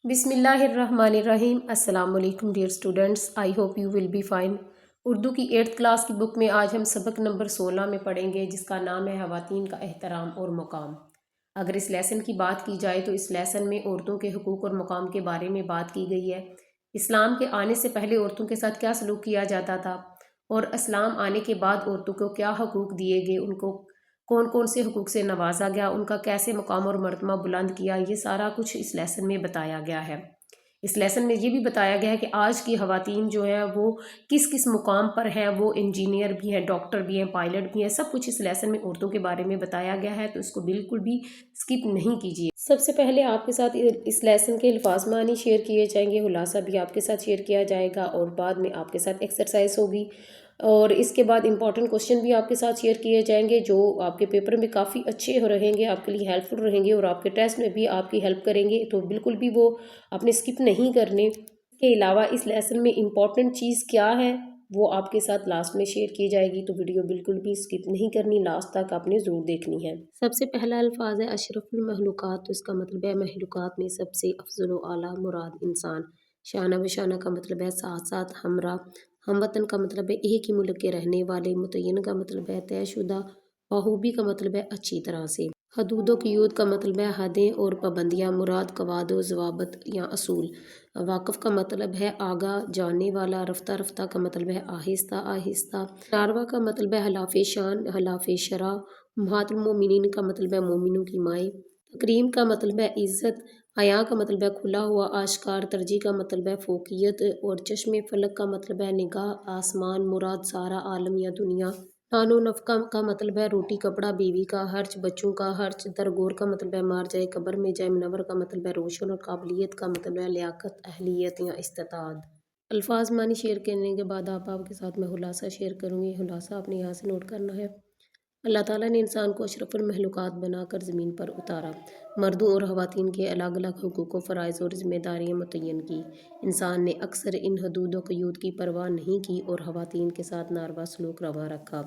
بسم اللہ الرحمن الرحیم۔ السلام علیکم dear students, I hope you will be fine. Urdu کی 8th کلاس کی بک میں آج ہم سبق نمبر 16 میں پڑھیں گے، جس کا نام ہے خواتین کا احترام اور مقام۔ اگر اس لیسن کی بات کی جائے تو اس لیسن میں عورتوں کے حقوق اور مقام کے بارے میں بات کی گئی ہے۔ اسلام کے آنے سے پہلے عورتوں کے ساتھ کیا سلوک کیا جاتا تھا، اور اسلام آنے کے بعد عورتوں کو کیا حقوق دیے گئے، ان کو کون کون سے حقوق سے نوازا گیا، ان کا کیسے مقام اور مرتبہ بلند کیا، یہ سارا کچھ اس لیسن میں بتایا گیا ہے۔ اس لیسن میں یہ بھی بتایا گیا ہے کہ آج کی خواتین جو ہے وہ کس کس مقام پر ہیں، وہ انجینئر بھی ہیں، ڈاکٹر بھی ہیں، پائلٹ بھی ہیں، سب کچھ اس لیسن میں عورتوں کے بارے میں بتایا گیا ہے، تو اس کو بالکل بھی سکپ نہیں کیجیے۔ سب سے پہلے آپ کے ساتھ اس لیسن کے الفاظ معنی شیئر کیے جائیں گے، خلاصہ بھی آپ کے ساتھ شیئر کیا جائے گا، اور بعد میں آپ کے ساتھ ایکسرسائز ہوگی، اور اس کے بعد امپورٹنٹ کوشچن بھی آپ کے ساتھ شیئر کیے جائیں گے، جو آپ کے پیپر میں کافی اچھے رہیں گے، آپ کے لیے ہیلپ فل رہیں گے، اور آپ کے ٹیسٹ میں بھی آپ کی ہیلپ کریں گے، تو بالکل بھی وہ آپ نے سکپ نہیں کرنے۔ اس کے علاوہ اس لیسن میں امپورٹنٹ چیز کیا ہے وہ آپ کے ساتھ لاسٹ میں شیئر کی جائے گی، تو ویڈیو بالکل بھی سکپ نہیں کرنی، لاسٹ تک آپ نے ضرور دیکھنی ہے۔ سب سے پہلا الفاظ ہے اشرف المخلوقات، تو اس کا مطلب ہے مخلوقات میں سب سے افضل و اعلیٰ مراد انسان۔ شانہ بشانہ کا مطلب ہے ساتھ ساتھ ہمراہ۔ ہم وطن کا مطلب ہے ایک ہی ملک کے رہنے والے۔ متعین کا مطلب ہے طے شدہ۔ بخوبی کا مطلب ہے اچھی طرح سے۔ حدود و قیود کا مطلب ہے حدیں اور پابندیاں، مراد قواعد و ضوابط یا اصول۔ واقف کا مطلب ہے آگاہ، جاننے والا۔ رفتہ رفتہ کا مطلب ہے آہستہ آہستہ۔ ناروا کا مطلب ہے خلاف شان، خلاف شرع۔ امہات المومنین کا مطلب ہے مومنوں کی مائیں۔ تکریم کا مطلب ہے عزت۔ حیا کا مطلب ہے کھلا ہوا، آشکار۔ ترجیح کا مطلب ہے فوقیت، اور چشم فلک کا مطلب ہے نگاہ آسمان، مراد سارا عالم یا دنیا۔ نان و نفقہ کا مطلب ہے روٹی کپڑا، بیوی کا خرچ، بچوں کا خرچ۔ درگور کا مطلب ہے مار جائے قبر میں جائے۔ منور کا مطلب ہے روشن، اور قابلیت کا مطلب ہے لیاقت، اہلیت یا استطاعت۔ الفاظ معنی شیئر کرنے کے بعد آپ کے ساتھ میں خلاصہ شیئر کروں گی، خلاصہ آپ نے یہاں سے نوٹ کرنا ہے۔ اللہ تعالیٰ نے انسان کو اشرف المخلوقات بنا کر زمین پر اتارا۔ مردوں اور خواتین کے الگ الگ حقوق و فرائض اور ذمہ داریاں متعین کی۔ انسان نے اکثر ان حدود و قیود کی پرواہ نہیں کی اور خواتین کے ساتھ ناروا سلوک روا رکھا۔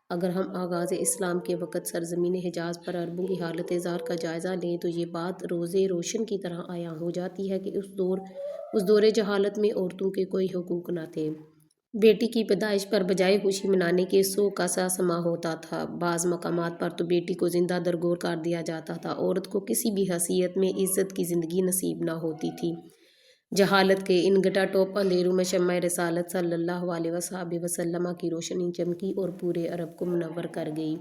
اگر ہم آغاز اسلام کے وقت سرزمین حجاز پر عربوں کی حالت زار کا جائزہ لیں تو یہ بات روز روشن کی طرح عیاں ہو جاتی ہے کہ اس دور جہالت میں عورتوں کے کوئی حقوق نہ تھے۔ بیٹی کی پیدائش پر بجائے خوشی منانے کے سوگ کا سا سما ہوتا تھا۔ بعض مقامات پر تو بیٹی کو زندہ درگور کر دیا جاتا تھا۔ عورت کو کسی بھی حیثیت میں عزت کی زندگی نصیب نہ ہوتی تھی۔ جہالت کے ان گٹا ٹوپ اندھیروں میں شمع رسالت صلی اللہ علیہ وسلم کی روشنی چمکی اور پورے عرب کو منور کر گئی۔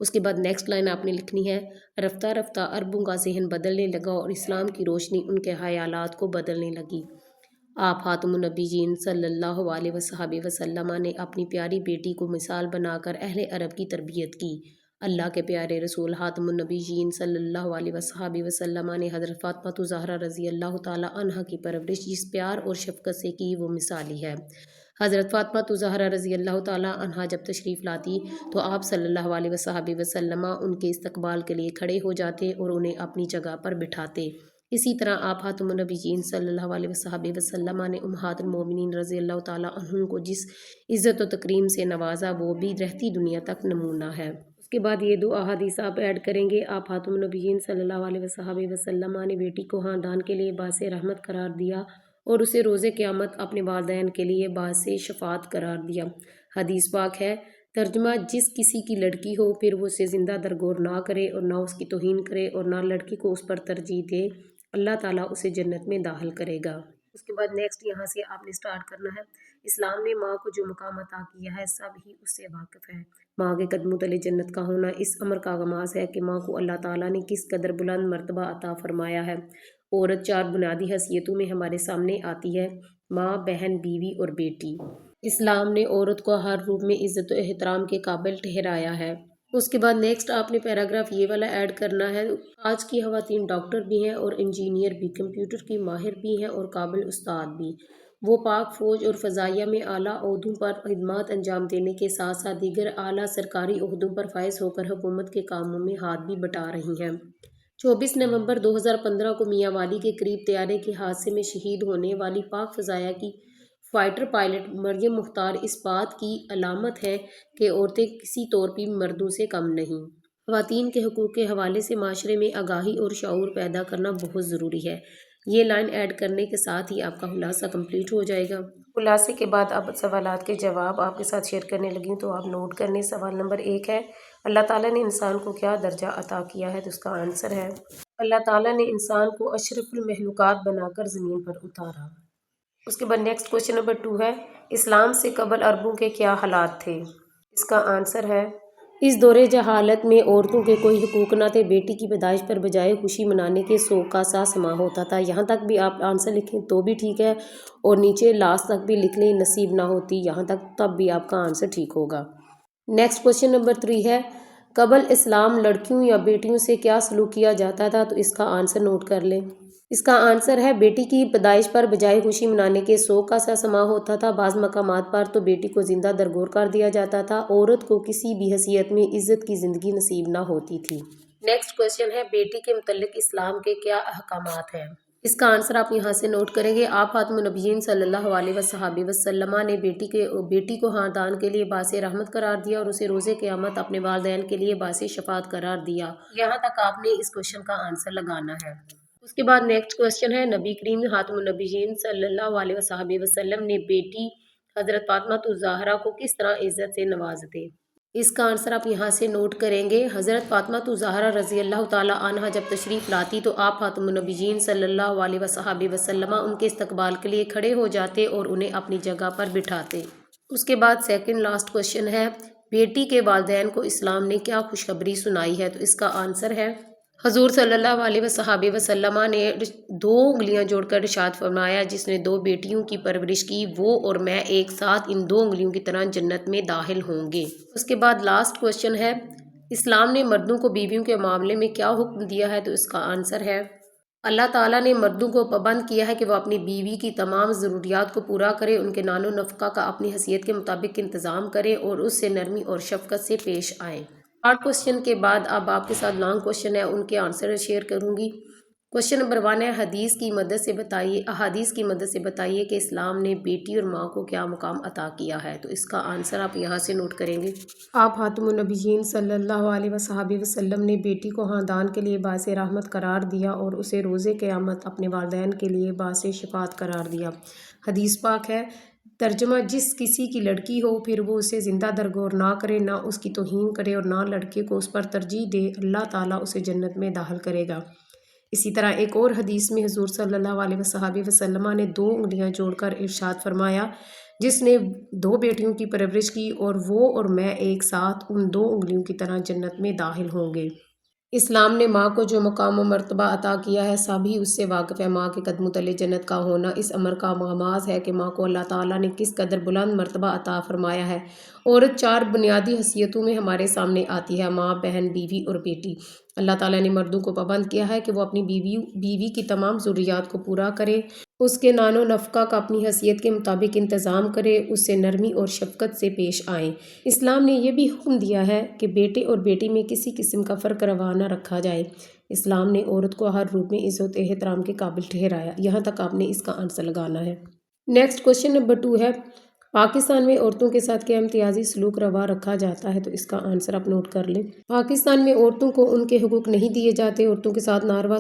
اس کے بعد نیکسٹ لائن آپ نے لکھنی ہے، رفتہ رفتہ عربوں کا ذہن بدلنے لگا اور اسلام کی روشنی ان کے خیالات کو بدلنے لگی۔ آپ خاتم النبیین صلی اللہ علیہ وسلم نے اپنی پیاری بیٹی کو مثال بنا کر اہل عرب کی تربیت کی۔ اللہ کے پیارے رسول خاتم النبیین صلی اللہ علیہ وسلم نے حضرت فاطمہ زہرا رضی اللہ تعالیٰ عنہا کی پرورش جس پیار اور شفقت سے کی وہ مثالی ہے۔ حضرت فاطمہ زہرا رضی اللہ تعالیٰ عنہا جب تشریف لاتی تو آپ صلی اللہ علیہ وسلم ان کے استقبال کے لیے کھڑے ہو جاتے اور انہیں اپنی جگہ پر بٹھاتے۔ اسی طرح آپ خاتم النبیین صلی اللہ علیہ وسلم نے امہات المومنین رضی اللہ تعالیٰ عنہن کو جس عزت و تکریم سے نوازا وہ بھی رہتی دنیا تک نمونہ ہے۔ اس کے بعد یہ 2 احادیث آپ ایڈ کریں گے۔ آپ خاتم النبیین صلی اللہ علیہ وسلم نے بیٹی کو خاندان کے لیے باعث رحمت قرار دیا اور اسے روز قیامت اپنے والدین کے لیے باعث شفاعت قرار دیا۔ حدیث پاک ہے، ترجمہ، جس کسی کی لڑکی ہو پھر وہ اسے زندہ درگور نہ کرے اور نہ اس کی توہین کرے اور نہ لڑکی کو اس پر ترجیح دے، اللہ تعالیٰ اسے جنت میں داخل کرے گا۔ اس کے بعد نیکسٹ یہاں سے آپ نے سٹارٹ کرنا ہے، اسلام نے ماں کو جو مقام عطا کیا ہے سب ہی اس سے واقف ہے۔ ماں کے قدموں تلے جنت کا ہونا اس امر کا آغاز ہے کہ ماں کو اللہ تعالیٰ نے کس قدر بلند مرتبہ عطا فرمایا ہے۔ عورت 4 بنیادی حیثیتوں میں ہمارے سامنے آتی ہے، ماں، بہن، بیوی اور بیٹی۔ اسلام نے عورت کو ہر روپ میں عزت و احترام کے قابل ٹھہرایا ہے۔ اس کے بعد نیکسٹ آپ نے پیراگراف یہ والا ایڈ کرنا ہے، آج کی خواتین ڈاکٹر بھی ہیں اور انجینئر بھی، کمپیوٹر کی ماہر بھی ہیں اور قابل استاد بھی۔ وہ پاک فوج اور فضائیہ میں اعلیٰ عہدوں پر خدمات انجام دینے کے ساتھ ساتھ دیگر اعلیٰ سرکاری عہدوں پر فائز ہو کر حکومت کے کاموں میں ہاتھ بھی بٹا رہی ہیں۔ 24 نومبر 2015 کو میاں والی کے قریب طیارے کے حادثے میں شہید ہونے والی پاک فضائیہ کی فائٹر پائلٹ مریم مختار اس بات کی علامت ہے کہ عورتیں کسی طور بھی مردوں سے کم نہیں۔ خواتین کے حقوق کے حوالے سے معاشرے میں آگاہی اور شعور پیدا کرنا بہت ضروری ہے۔ یہ لائن ایڈ کرنے کے ساتھ ہی آپ کا خلاصہ کمپلیٹ ہو جائے گا۔ خلاصے کے بعد اب سوالات کے جواب آپ کے ساتھ شیئر کرنے لگی ہوں، تو آپ نوٹ کرنے۔ سوال نمبر 1 ہے، اللہ تعالیٰ نے انسان کو کیا درجہ عطا کیا ہے؟ تو اس کا آنسر ہے، اللہ تعالیٰ نے انسان کو اشرف المخلوقات بنا کر زمین پر اتارا۔ اس کے بعد نیکسٹ کوشچن نمبر 2 ہے، اسلام سے قبل عربوں کے کیا حالات تھے؟ اس کا آنسر ہے، اس دور جہالت میں عورتوں کے کوئی حقوق نہ تھے، بیٹی کی پیدائش پر بجائے خوشی منانے کے سوگ کا سا سما ہوتا تھا۔ یہاں تک بھی آپ آنسر لکھیں تو بھی ٹھیک ہے، اور نیچے لاسٹ تک بھی لکھ لیں نصیب نہ ہوتی، یہاں تک تب بھی آپ کا آنسر ٹھیک ہوگا۔ نیکسٹ کوشچن نمبر 3 ہے، قبل اسلام لڑکیوں یا بیٹیوں سے کیا سلوک کیا جاتا تھا؟ تو اس کا آنسر نوٹ کر لیں۔ اس کا آنسر ہے، بیٹی کی پیدائش پر بجائے خوشی منانے کے سوگ کا سا سما ہوتا تھا۔ بعض مقامات پر تو بیٹی کو زندہ درگور کر دیا جاتا تھا، عورت کو کسی بھی حیثیت میں عزت کی زندگی نصیب نہ ہوتی تھی۔ نیکسٹ کوشچن ہے، بیٹی کے متعلق اسلام کے کیا احکامات ہیں؟ اس کا آنسر آپ یہاں سے نوٹ کریں گے۔ آپ خاتم النبیین صلی اللہ علیہ وسلم نے بیٹی کو خاندان کے لیے باعث رحمت قرار دیا اور اسے روز قیامت اپنے والدین کے لیے باعث شفاعت قرار دیا۔ یہاں تک آپ نے اس کوشچن کا آنسر لگانا ہے۔ اس کے بعد نیکسٹ کوشچن ہے، نبی کریم خاتم النبیین صلی اللہ علیہ وسلم نے بیٹی حضرت فاطمہ الزہرا کو کس طرح عزت سے نوازتے؟ اس کا آنسر آپ یہاں سے نوٹ کریں گے۔ حضرت فاطمہ الزہرا رضی اللہ تعالیٰ عنہا جب تشریف لاتی تو آپ خاتم النبیین صلی اللہ علیہ وسلم ان کے استقبال کے لیے کھڑے ہو جاتے اور انہیں اپنی جگہ پر بٹھاتے۔ اس کے بعد سیکنڈ لاسٹ کوشچن ہے، بیٹی کے والدین کو اسلام نے کیا خوشخبری سنائی ہے؟ تو اس کا آنسر ہے، حضور صلی اللہ علیہ وسلم نے 2 انگلیاں جوڑ کر ارشاد فرمایا، جس نے 2 بیٹیوں کی پرورش کی، وہ اور میں ایک ساتھ ان 2 انگلیوں کی طرح جنت میں داخل ہوں گے۔ اس کے بعد لاسٹ کوشچن ہے، اسلام نے مردوں کو بیویوں کے معاملے میں کیا حکم دیا ہے؟ تو اس کا آنسر ہے، اللہ تعالیٰ نے مردوں کو پابند کیا ہے کہ وہ اپنی بیوی کی تمام ضروریات کو پورا کرے، ان کے نان و نفقہ کا اپنی حیثیت کے مطابق انتظام کرے اور اس سے نرمی اور شفقت سے پیش آئے۔ 8 کوشچن کے بعد اب آپ کے ساتھ لانگ کوشچن ہے، ان کے آنسر شیئر کروں گی۔ کوشچن نمبر 1 ہے، احادیث کی مدد سے بتائیے کہ اسلام نے بیٹی اور ماں کو کیا مقام عطا کیا ہے؟ تو اس کا آنسر آپ یہاں سے نوٹ کریں گے۔ آپ خاتم النبیین صلی اللہ علیہ وسلم نے بیٹی کو خاندان کے لیے باعث رحمت قرار دیا اور اسے روز قیامت اپنے والدین کے لیے باعث شفاعت قرار دیا۔ حدیث پاک ہے، ترجمہ، جس کسی کی لڑکی ہو پھر وہ اسے زندہ درگور نہ کرے، نہ اس کی توہین کرے اور نہ لڑکے کو اس پر ترجیح دے، اللہ تعالیٰ اسے جنت میں داخل کرے گا۔ اسی طرح ایک اور حدیث میں حضور صلی اللہ علیہ وسلم نے 2 انگلیاں جوڑ کر ارشاد فرمایا، جس نے 2 بیٹیوں کی پرورش کی اور وہ اور میں ایک ساتھ ان 2 انگلیوں کی طرح جنت میں داخل ہوں گے۔ اسلام نے ماں کو جو مقام و مرتبہ عطا کیا ہے سبھی اس سے واقف ہے۔ ماں کے قدموں تلے جنت کا ہونا اس امر کا آغاز ہے کہ ماں کو اللہ تعالیٰ نے کس قدر بلند مرتبہ عطا فرمایا ہے۔ عورت 4 بنیادی حیثیتوں میں ہمارے سامنے آتی ہے، ماں، بہن، بیوی اور بیٹی۔ اللہ تعالیٰ نے مردوں کو پابند کیا ہے کہ وہ اپنی بیوی کی تمام ضروریات کو پورا کرے، اس کے نان و نفقہ کا اپنی حیثیت کے مطابق انتظام کرے، اس سے نرمی اور شفقت سے پیش آئیں۔ اسلام نے یہ بھی حکم دیا ہے کہ بیٹے اور بیٹی میں کسی قسم کا فرق روا نہ رکھا جائے۔ اسلام نے عورت کو ہر روپ میں عزت و احترام کے قابل ٹھہرایا۔ یہاں تک آپ نے اس کا آنسر لگانا ہے۔ نیکسٹ کوشچن نمبر 2 ہے، پاکستان میں عورتوں کے ساتھ کیا امتیازی سلوک روا رکھا جاتا ہے؟ تو اس کا آنسر آپ نوٹ کر لیں۔ پاکستان میں عورتوں کو ان کے حقوق نہیں دیے جاتے، عورتوں کے ساتھ ناروا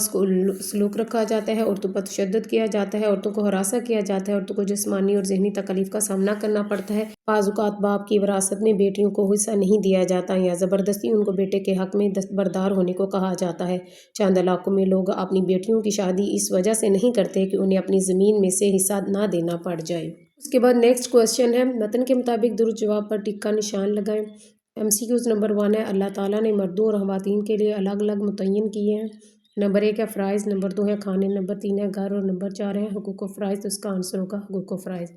سلوک رکھا جاتا ہے، عورتوں پر تشدد کیا جاتا ہے، عورتوں کو ہراساں کیا جاتا ہے، عورتوں کو جسمانی اور ذہنی تکلیف کا سامنا کرنا پڑتا ہے۔ بعض اوقات باپ کی وراثت میں بیٹیوں کو حصہ نہیں دیا جاتا یا زبردستی ان کو بیٹے کے حق میں دستبردار ہونے کو کہا جاتا ہے۔ چند علاقوں میں لوگ اپنی بیٹیوں کی شادی اس وجہ سے نہیں کرتے کہ انہیں اپنی زمین میں سے حصہ نہ دینا پڑ جائے۔ اس کے بعد نیکسٹ کوشچن ہے، متن کے مطابق درست جواب پر ٹک کا نشان لگائیں۔ MCQs نمبر 1 ہے، اللہ تعالیٰ نے مردوں اور خواتین کے لیے الگ الگ متعین کیے ہیں۔ نمبر 1 ہے فرائض، نمبر 2 ہے کھانے، نمبر 3 ہے گھر اور نمبر 4 ہے حقوق و فرائض۔ تو اس کا آنسر ہوگا حقوق و فرائض۔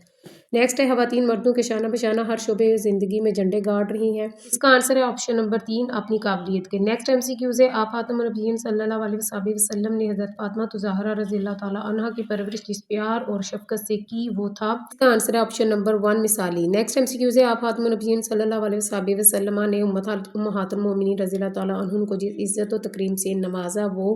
نیکسٹ ہے، خواتین مردوں کے شانہ بشانہ ہر شعبے زندگی میں جھنڈے گاڑ رہی ہیں۔ اس کا آنسر ہے آپشن نمبر 3 اپنی قابلیت کے۔ نیکسٹ MCQs ہے، آپ خاتم النبیین صلی اللہ علیہ وسلم نے حضرت فاطمہ الزہرا رضی اللہ تعالیٰ عنہا کی پرورش جس پیار اور شفقت سے کی وہ تھا؟ اس کا آنسر ہے آپشن نمبر 1 مثالی۔ نیکسٹ MCQs ہے، آپ خاتم النبیین صلی اللہ علیہ وسلم نے امہات المومنین رضی اللہ تعالیٰ عنہن کو جس عزت و تکریم سے نوازا وہ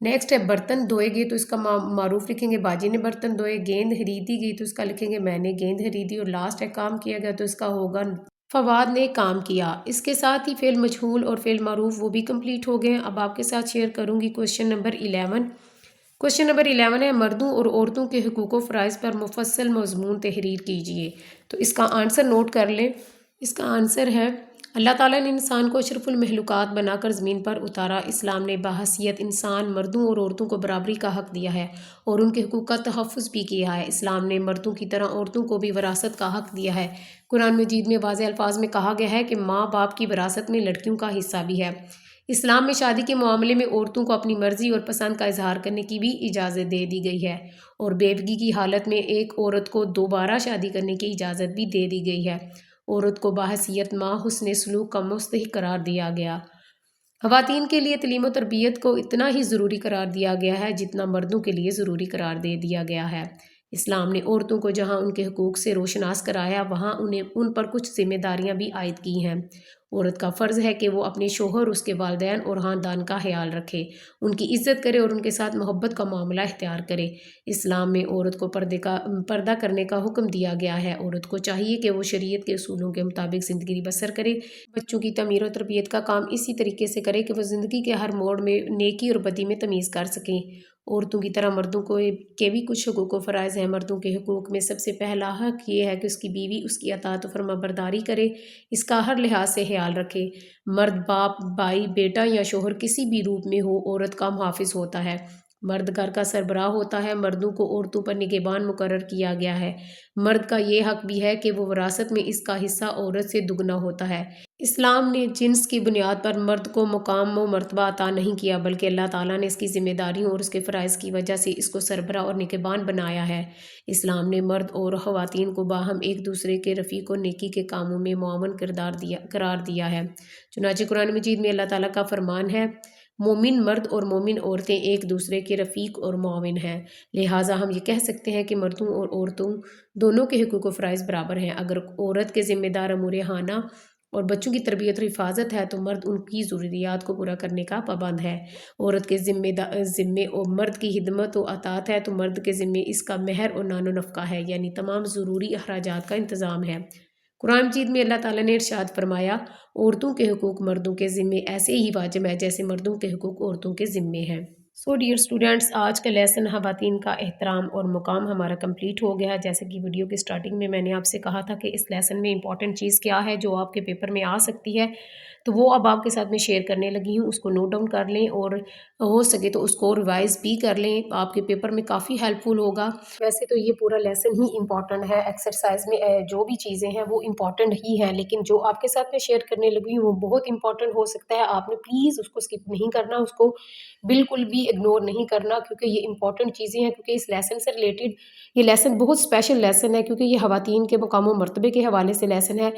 نیکسٹ ہے برتن دھوئے گئے تو اس کا معروف لکھیں گے باجی نے برتن دھوئے، گیند خریدی گئی تو اس کا لکھیں گے میں نے گیند خریدی، اور لاسٹ ہے کام کیا گیا تو اس کا ہوگا فواد نے کام کیا۔ اس کے ساتھ ہی فعل مجہول اور فعل معروف وہ بھی کمپلیٹ ہو گئے ہیں۔ اب آپ کے ساتھ شیئر کروں گی کوشچن نمبر 11۔ کوشچن نمبر 11 ہے مردوں اور عورتوں کے حقوق و فرائض پر مفصل مضمون تحریر کیجیے۔ تو اس کا آنسر نوٹ کر لیں۔ اس کا آنسر ہے اللہ تعالیٰ نے انسان کو اشرف المخلوقات بنا کر زمین پر اتارا۔ اسلام نے بحیثیت انسان مردوں اور عورتوں کو برابری کا حق دیا ہے اور ان کے حقوق کا تحفظ بھی کیا ہے۔ اسلام نے مردوں کی طرح عورتوں کو بھی وراثت کا حق دیا ہے۔ قرآن مجید میں واضح الفاظ میں کہا گیا ہے کہ ماں باپ کی وراثت میں لڑکیوں کا حصہ بھی ہے۔ اسلام میں شادی کے معاملے میں عورتوں کو اپنی مرضی اور پسند کا اظہار کرنے کی بھی اجازت دے دی گئی ہے، اور بیوگی کی حالت میں ایک عورت کو دوبارہ شادی کرنے کی اجازت بھی دے دی گئی ہے۔ عورت کو بحیثیت ماں حسن سلوک کا مستحق قرار دیا گیا۔ خواتین کے لیے تعلیم و تربیت کو اتنا ہی ضروری قرار دیا گیا ہے جتنا مردوں کے لیے ضروری قرار دے دیا گیا ہے۔ اسلام نے عورتوں کو جہاں ان کے حقوق سے روشناس کرایا وہاں انہیں ان پر کچھ ذمہ داریاں بھی عائد کی ہیں۔ عورت کا فرض ہے کہ وہ اپنے شوہر، اس کے والدین اور خاندان کا خیال رکھے، ان کی عزت کرے اور ان کے ساتھ محبت کا معاملہ اختیار کرے۔ اسلام میں عورت کو پردہ کرنے کا حکم دیا گیا ہے۔ عورت کو چاہیے کہ وہ شریعت کے اصولوں کے مطابق زندگی بسر کرے۔ بچوں کی تعمیر و تربیت کا کام اسی طریقے سے کرے کہ وہ زندگی کے ہر موڑ میں نیکی اور بدی میں تمیز کر سکیں۔ عورتوں کی طرح مردوں کے بھی کچھ حقوق و فرائض ہیں۔ مردوں کے حقوق میں سب سے پہلا حق یہ ہے کہ اس کی بیوی اس کی اطاعت و فرما برداری کرے، اس کا ہر لحاظ سے خیال رکھے۔ مرد باپ، بھائی، بیٹا یا شوہر کسی بھی روپ میں ہو، عورت کا محافظ ہوتا ہے۔ مرد گھر کا سربراہ ہوتا ہے۔ مردوں کو عورتوں پر نگہبان مقرر کیا گیا ہے۔ مرد کا یہ حق بھی ہے کہ وہ وراثت میں اس کا حصہ عورت سے دگنا ہوتا ہے۔ اسلام نے جنس کی بنیاد پر مرد کو مقام و مرتبہ عطا نہیں کیا، بلکہ اللہ تعالیٰ نے اس کی ذمہ داریوں اور اس کے فرائض کی وجہ سے اس کو سربراہ اور نگہبان بنایا ہے۔ اسلام نے مرد اور خواتین کو باہم ایک دوسرے کے رفیق و نیکی کے کاموں میں معاون قرار دیا ہے۔ چنانچہ قرآن مجید میں اللہ تعالیٰ کا فرمان ہے، مومن مرد اور مومن عورتیں ایک دوسرے کے رفیق اور معاون ہیں۔ لہٰذا ہم یہ کہہ سکتے ہیں کہ مردوں اور عورتوں دونوں کے حقوق و فرائض برابر ہیں۔ اگر عورت کے ذمہ دار امور خانہ اور بچوں کی تربیت اور حفاظت ہے تو مرد ان کی ضروریات کو پورا کرنے کا پابند ہے۔ عورت کے ذمے اور مرد کی خدمت و اطاعت ہے تو مرد کے ذمے اس کا مہر اور نان و نفقہ ہے، یعنی تمام ضروری اخراجات کا انتظام ہے۔ قرآن مجید میں اللہ تعالیٰ نے ارشاد فرمایا، عورتوں کے حقوق مردوں کے ذمے ایسے ہی واجب ہے جیسے مردوں کے حقوق عورتوں کے ذمے ہیں۔ سو ڈیئر اسٹوڈینٹس، آج کا لیسن خواتین کا احترام اور مقام ہمارا کمپلیٹ ہو گیا ہے۔ جیسے کہ ویڈیو کی سٹارٹنگ میں میں نے آپ سے کہا تھا کہ اس لیسن میں امپورٹنٹ چیز کیا ہے جو آپ کے پیپر میں آ سکتی ہے، تو وہ اب آپ کے ساتھ میں شیئر کرنے لگی ہوں۔ اس کو نوٹ ڈاؤن کر لیں اور ہو سکے تو اس کو ریوائز بھی کر لیں، آپ کے پیپر میں کافی ہیلپ فل ہوگا۔ ویسے تو یہ پورا لیسن ہی امپورٹنٹ ہے، ایکسرسائز میں جو بھی چیزیں ہیں وہ امپورٹنٹ ہی ہیں، لیکن جو آپ کے ساتھ میں شیئر کرنے لگی ہوں وہ بہت امپورٹنٹ ہو سکتا ہے۔ آپ نے پلیز اس کو اسکپ نہیں کرنا، اس کو بالکل بھی اگنور نہیں کرنا، کیونکہ یہ امپورٹنٹ چیزیں ہیں، کیونکہ اس لیسن سے ریلیٹڈ یہ لیسن بہت اسپیشل لیسن ہے، کیونکہ یہ خواتین کے مقام و مرتبے کے حوالے سے لیسن ہے۔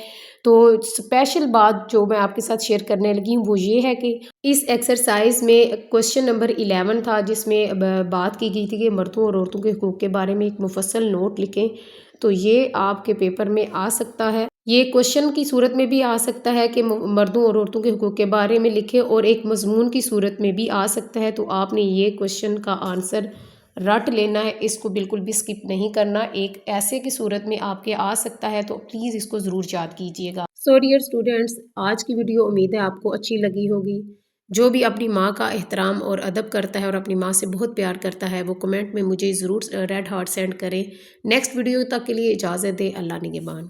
تو اسپیشل بات جو میں آپ کے ساتھ شیئر کرنے لگی ہوں وہ یہ ہے کہ اس ایکسرسائز میں کوشچن نمبر 11 تھا، جس میں بات کی گئی تھی کہ مردوں اور عورتوں کے حقوق کے بارے میں ایک مفصل نوٹ لکھیں، تو یہ آپ کے پیپر میں آ سکتا ہے۔ یہ کوشچن کی صورت میں بھی آ سکتا ہے کہ مردوں اور عورتوں کے حقوق کے بارے میں لکھیں، اور ایک مضمون کی صورت میں بھی آ سکتا ہے۔ تو آپ نے یہ کوشچن کا آنسر رٹ لینا ہے، اس کو بالکل بھی اسکپ نہیں کرنا۔ ایک ایسے کی صورت میں آپ کے آ سکتا ہے، تو پلیز اس کو ضرور یاد کیجیے گا۔ سو ڈیئر اسٹوڈینٹس، آج کی ویڈیو امید ہے آپ کو اچھی لگی ہوگی۔ جو بھی اپنی ماں کا احترام اور ادب کرتا ہے اور اپنی ماں سے بہت پیار کرتا ہے، وہ کمنٹ میں مجھے ضرور ریڈ ہارٹ سینڈ کرے۔ نیکسٹ ویڈیو تک کے لیے اجازت دے، اللہ نگہبان۔